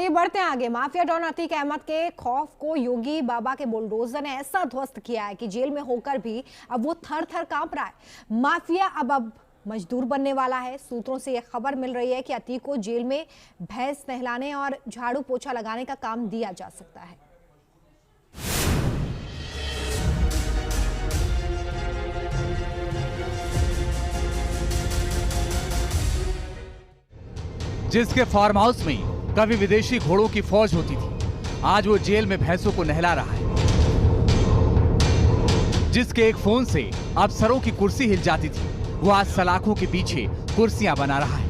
चलिए बढ़ते हैं आगे। माफिया डॉन अतीक अहमद के खौफ को योगी बाबा के बुलडोजर ने ऐसा ध्वस्त किया है कि जेल में होकर भी अब वो थर थर कांप रहा है। माफिया अब मजदूर बनने वाला है। सूत्रों से यह खबर मिल रही है कि अतीक को जेल में भैंस नहलाने और झाड़ू पोछा लगाने का काम दिया जा सकता है। जिसके फार्म हाउस में कभी विदेशी घोड़ों की फौज होती थी, आज वो जेल में भैंसों को नहला रहा है। जिसके एक फोन से अफसरों की कुर्सी हिल जाती थी, वो आज सलाखों के पीछे कुर्सियां बना रहा है।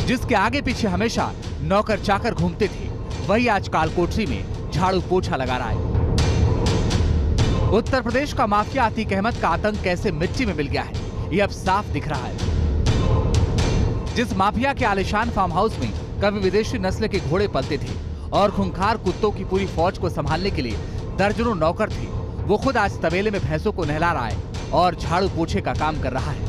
जिसके आगे पीछे हमेशा नौकर चाकर घूमते थे, वही आज कालकोठरी में झाड़ू पोछा लगा रहा है। उत्तर प्रदेश का माफिया अतीक अहमद का आतंक कैसे मिट्टी में मिल गया है, ये अब साफ दिख रहा है। जिस माफिया के आलिशान फार्म हाउस में कभी विदेशी नस्ल के घोड़े पलते थे और खूंखार कुत्तों की पूरी फौज को संभालने के लिए दर्जनों नौकर थे, वो खुद आज तबेले में भैंसों को नहला रहा है और झाड़ू पोछे का काम कर रहा है।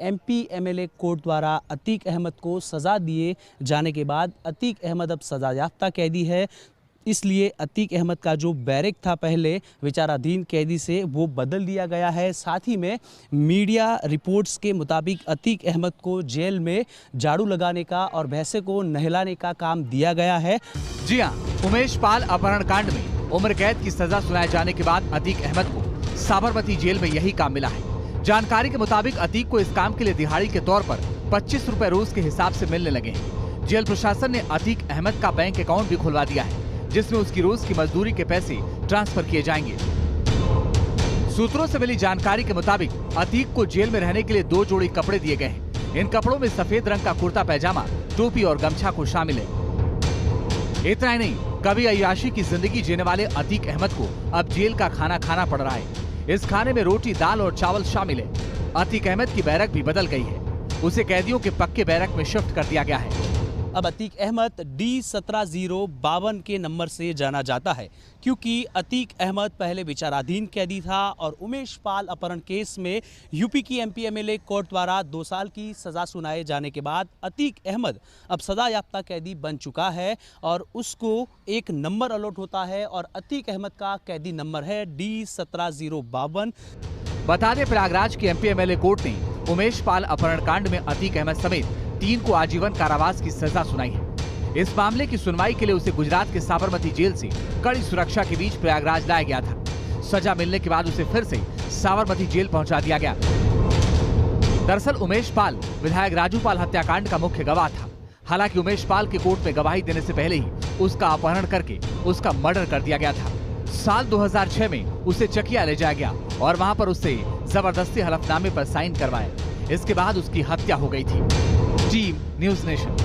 एमपी एमएलए कोर्ट द्वारा अतीक अहमद को सजा दिए जाने के बाद अतीक अहमद अब सजा याफ्ता कैदी है। इसलिए अतीक अहमद का जो बैरक था पहले विचाराधीन कैदी से, वो बदल दिया गया है। साथ ही में मीडिया रिपोर्ट्स के मुताबिक अतीक अहमद को जेल में झाड़ू लगाने का और भैंसे को नहलाने का काम दिया गया है। जी हां, उमेश पाल अपहरण कांड में उम्र कैद की सजा सुनाए जाने के बाद अतीक अहमद को साबरमती जेल में यही काम मिला है। जानकारी के मुताबिक अतीक को इस काम के लिए दिहाड़ी के तौर पर 25 रुपए रोज के हिसाब से मिलने लगे हैं। जेल प्रशासन ने अतीक अहमद का बैंक अकाउंट भी खुलवा दिया है, जिसमें उसकी रोज की मजदूरी के पैसे ट्रांसफर किए जाएंगे। सूत्रों से मिली जानकारी के मुताबिक अतीक को जेल में रहने के लिए 2 जोड़ी कपड़े दिए गए हैं। इन कपड़ों में सफेद रंग का कुर्ता पैजामा, टोपी और गमछा को शामिल है। इतना ही नहीं, कभी अय्याशी की जिंदगी जीने वाले अतीक अहमद को अब जेल का खाना खाना पड़ रहा है। इस खाने में रोटी, दाल और चावल शामिल है। अतीक अहमद की बैरक भी बदल गई है, उसे कैदियों के पक्के बैरक में शिफ्ट कर दिया गया है। अब अतीक अहमद D17052 के नंबर से जाना जाता है, क्योंकि अतीक अहमद पहले विचाराधीन कैदी था और उमेश पाल अपहरण केस में यूपी की एमपी एमएलए कोर्ट द्वारा 2 साल की सजा सुनाए जाने के बाद अतीक अहमद अब सजा याफ्ता कैदी बन चुका है और उसको एक नंबर अलॉट होता है और अतीक अहमद का कैदी नंबर है D17052। बता दें, प्रयागराज की एमपी एमएलए कोर्ट ने उमेश पाल अपहरण कांड में अतीक अहमद समेत 3 को आजीवन कारावास की सजा सुनाई है। इस मामले की सुनवाई के लिए उसे गुजरात के साबरमती जेल से कड़ी सुरक्षा के बीच प्रयागराज लाया गया था। सजा मिलने के बाद उसे फिर से साबरमती जेल पहुंचा दिया गया। दरअसल उमेश पाल विधायक राजू पाल हत्याकांड का मुख्य गवाह था। हालांकि उमेश पाल के कोर्ट में गवाही देने से पहले ही उसका अपहरण करके उसका मर्डर कर दिया गया था। साल 2006 में उसे चकिया ले जाया गया और वहां पर उससे जबरदस्ती हलफनामे पर साइन करवाए। इसके बाद उसकी हत्या हो गई थी। Team news nation.